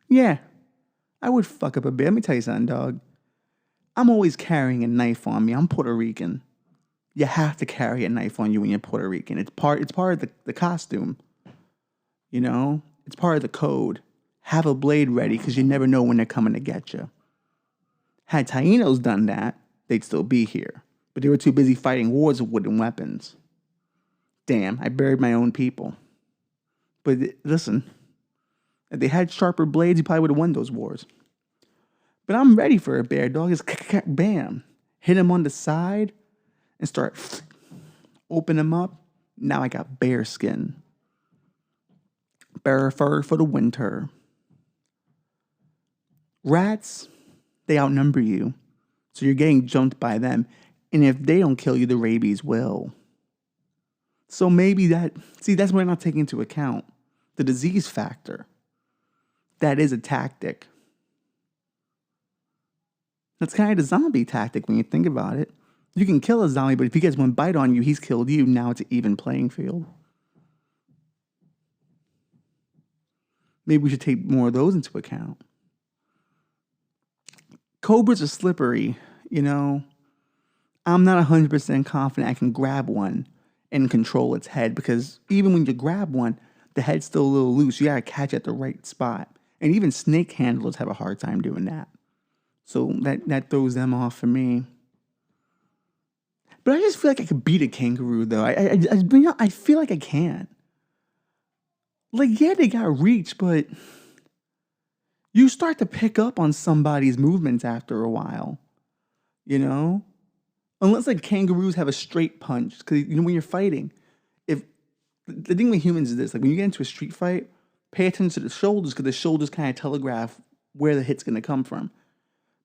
Yeah, I would fuck up a bear. Let me tell you something, dog. I'm always carrying a knife on me. I'm Puerto Rican. You have to carry a knife on you when you're Puerto Rican. It's part of the costume. You know? It's part of the code. Have a blade ready because you never know when they're coming to get you. Had Taínos done that, they'd still be here. But they were too busy fighting wars with wooden weapons. Damn, I buried my own people. But listen, if they had sharper blades, you probably would have won those wars. But I'm ready for a bear, dog. It's bam. Hit him on the side and start open him up. Now I got bear skin. Bear fur for the winter. Rats, they outnumber you. So you're getting jumped by them. And if they don't kill you, the rabies will. So maybe that's what I'm not taking into account. The disease factor. That is a tactic. That's kind of the zombie tactic when you think about it. You can kill a zombie, but if he gets one bite on you, he's killed you. Now it's an even playing field. Maybe we should take more of those into account. Cobras are slippery, you know. I'm not 100% confident I can grab one and control its head because even when you grab one, the head's still a little loose. You gotta catch at the right spot. And even snake handlers have a hard time doing that. So that throws them off for me. But I just feel like I could beat a kangaroo, though. I feel like I can. Like, yeah, they got reach, but you start to pick up on somebody's movements after a while. You know? Unless, like, kangaroos have a straight punch. Because, you know, when you're fighting, if the thing with humans is this, like, when you get into a street fight, pay attention to the shoulders, because the shoulders kind of telegraph where the hit's going to come from.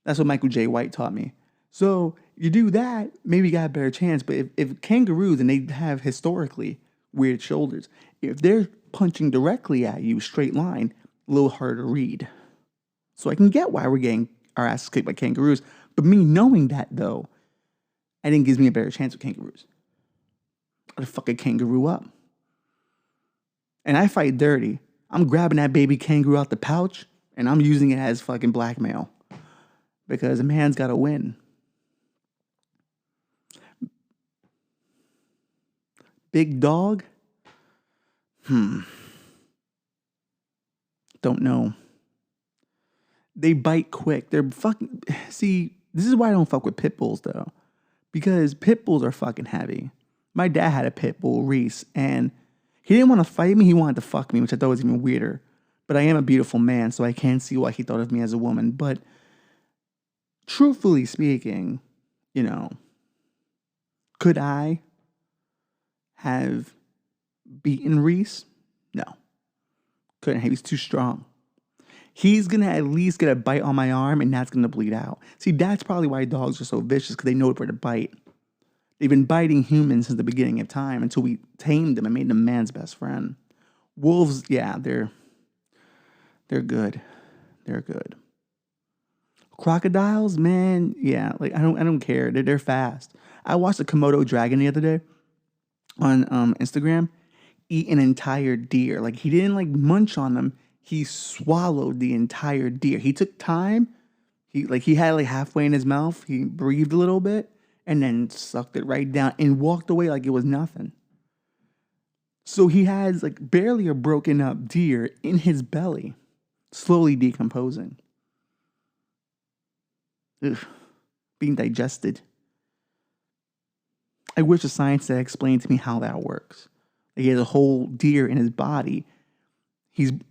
That's what Michael J. White taught me. So you do that, maybe you got a better chance. But if kangaroos, and they have historically weird shoulders, if they're punching directly at you, straight line, a little harder to read. So I can get why we're getting our asses kicked by kangaroos. But me knowing that, though, I think gives me a better chance with kangaroos. I'd fuck a kangaroo up. And I fight dirty. I'm grabbing that baby kangaroo out the pouch, and I'm using it as fucking blackmail. Because a man's got to win. Big dog? Don't know. They bite quick. They're fucking... See, this is why I don't fuck with pit bulls, though. Because pit bulls are fucking heavy. My dad had a pit bull, Reese, and he didn't want to fight me. He wanted to fuck me, which I thought was even weirder. But I am a beautiful man, so I can't see why he thought of me as a woman. But truthfully speaking, you know, could I have beaten Reese? No. Couldn't. He was too strong. He's going to at least get a bite on my arm, and that's going to bleed out. See, that's probably why dogs are so vicious, because they know where to bite. They've been biting humans since the beginning of time until we tamed them and made them man's best friend. Wolves, yeah, they're good. They're good. Crocodiles, man, yeah, like I don't care. They're fast. I watched a Komodo dragon the other day on Instagram eat an entire deer. Like, he didn't like munch on them. He swallowed the entire deer. He took time. He had like halfway in his mouth. He breathed a little bit and then sucked it right down and walked away like it was nothing. So he has like barely a broken up deer in his belly, slowly decomposing. Ugh, being digested. I wish the science had explained to me how that works. Like, he has a whole deer in his body.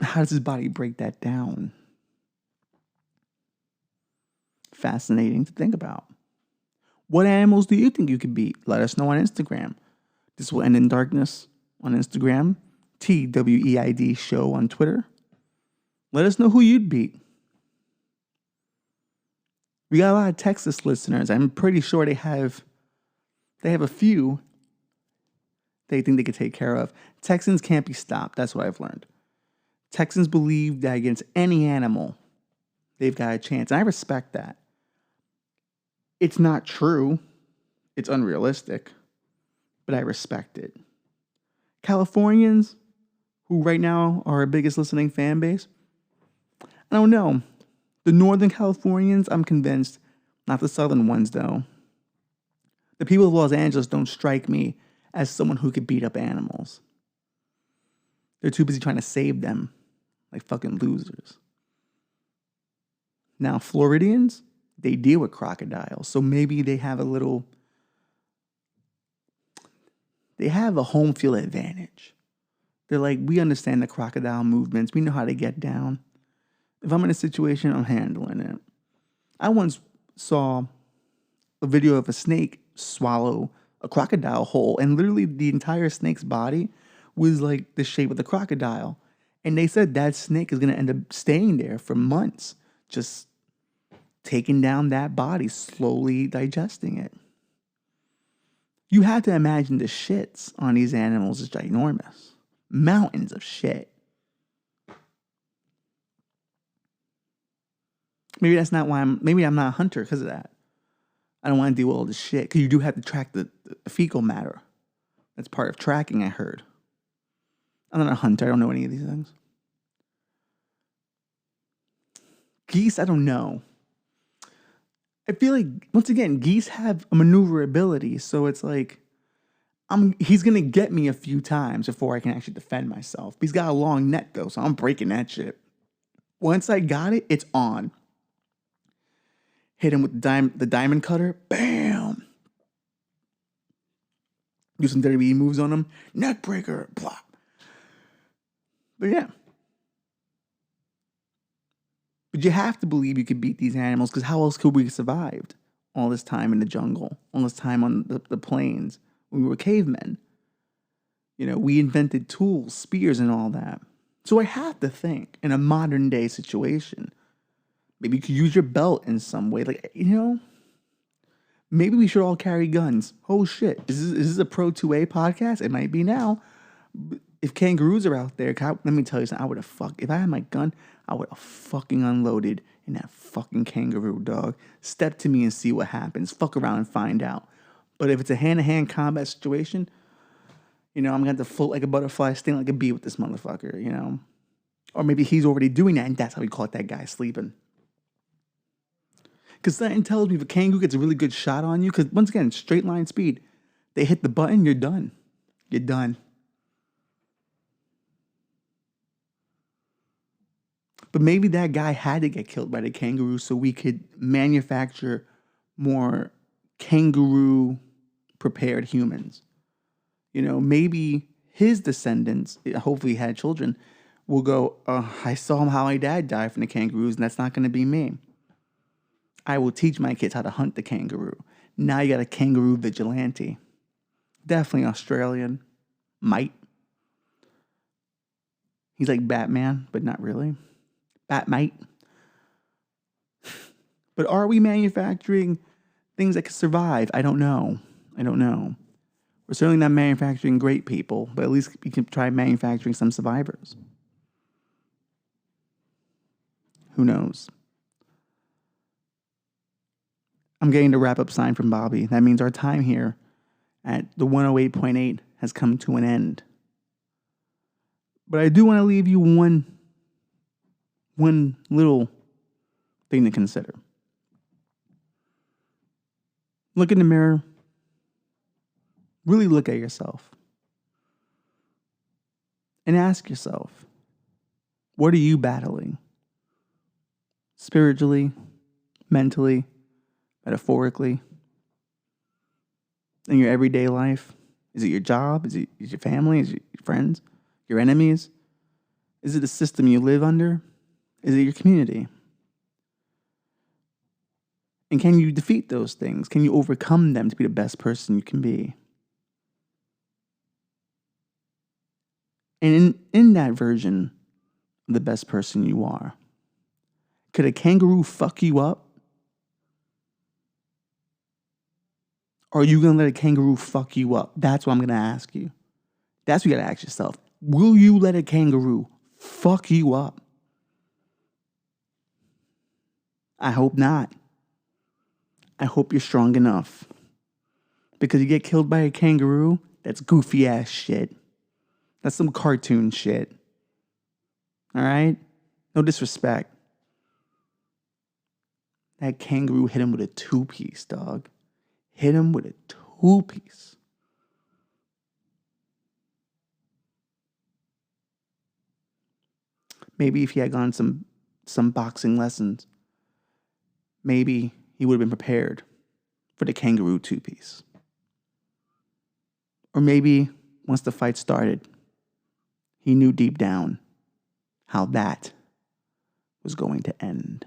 How does his body break that down? Fascinating to think about. What animals do you think you could beat? Let us know on Instagram. This will end in darkness on Instagram. TWEID show on Twitter. Let us know who you'd beat. We got a lot of Texas listeners. I'm pretty sure they have a few they think they could take care of. Texans can't be stopped. That's what I've learned. Texans believe that against any animal, they've got a chance. And I respect that. It's not true. It's unrealistic. but I respect it. Californians, who right now are our biggest listening fan base, I don't know. The Northern Californians, I'm convinced, not the Southern ones though. The people of Los Angeles don't strike me as someone who could beat up animals. They're too busy trying to save them, like fucking losers. Now, Floridians, they deal with crocodiles, so maybe they have a home field advantage. They're like, we understand the crocodile movements. We know how to get down. If I'm in a situation, I'm handling it. I once saw a video of a snake swallow a crocodile whole, and literally the entire snake's body was like the shape of the crocodile. And they said that snake is going to end up staying there for months, just taking down that body, slowly digesting it. You have to imagine the shits on these animals is ginormous. Mountains of shit. Maybe that's not why maybe I'm not a hunter because of that. I don't want to deal with all this shit. Because you do have to track the fecal matter. That's part of tracking, I heard. I'm not a hunter. I don't know any of these things. Geese, I don't know. I feel like, once again, geese have a maneuverability. So it's like, he's going to get me a few times before I can actually defend myself. He's got a long neck, though, so I'm breaking that shit. Once I got it, it's on. Hit him with the diamond cutter. Bam! Do some WWE moves on him. Neck breaker. Blah. But yeah. But you have to believe you could beat these animals, because how else could we have survived all this time in the jungle, all this time on the plains when we were cavemen? You know, we invented tools, spears, and all that. So I have to think, in a modern day situation, maybe you could use your belt in some way. Like, you know, maybe we should all carry guns. Oh shit, is this a Pro 2A podcast? It might be now. If kangaroos are out there, let me tell you something. If I had my gun, I would have fucking unloaded in that fucking kangaroo, dog. Step to me and see what happens. Fuck around and find out. But if it's a hand-to-hand combat situation, you know, I'm going to have to float like a butterfly, sting like a bee with this motherfucker, you know. Or maybe he's already doing that, and that's how we caught that guy sleeping. Because something tells me if a kangaroo gets a really good shot on you, because once again, straight line speed, they hit the button, you're done. You're done. But maybe that guy had to get killed by the kangaroo so we could manufacture more kangaroo-prepared humans. You know, maybe his descendants, hopefully he had children, will go, I saw how my dad died from the kangaroos, and that's not going to be me. I will teach my kids how to hunt the kangaroo. Now you got a kangaroo vigilante. Definitely Australian. Might. He's like Batman, but not really. Batmite. But are we manufacturing things that can survive? I don't know. We're certainly not manufacturing great people, but at least we can try manufacturing some survivors. Who knows? I'm getting the wrap-up sign from Bobby. That means our time here at the 108.8 has come to an end. But I do want to leave you one little thing to consider. Look in the mirror. Really look at yourself. And ask yourself, what are you battling? Spiritually, mentally, metaphorically, in your everyday life? Is it your job? Is it your family? Is it your friends? Your enemies? Is it the system you live under? Is it your community? And can you defeat those things? Can you overcome them to be the best person you can be? And in that version of the best person you are, could a kangaroo fuck you up? Or are you going to let a kangaroo fuck you up? That's what I'm going to ask you. That's what you got to ask yourself. Will you let a kangaroo fuck you up? I hope not. I hope you're strong enough. Because you get killed by a kangaroo, That's goofy ass shit. That's some cartoon shit. All right? No disrespect. That kangaroo hit him with a 2-piece, dog. Hit him with a 2-piece. Maybe if he had gone some boxing lessons, maybe he would have been prepared for the kangaroo 2-piece. Or maybe once the fight started, he knew deep down how that was going to end.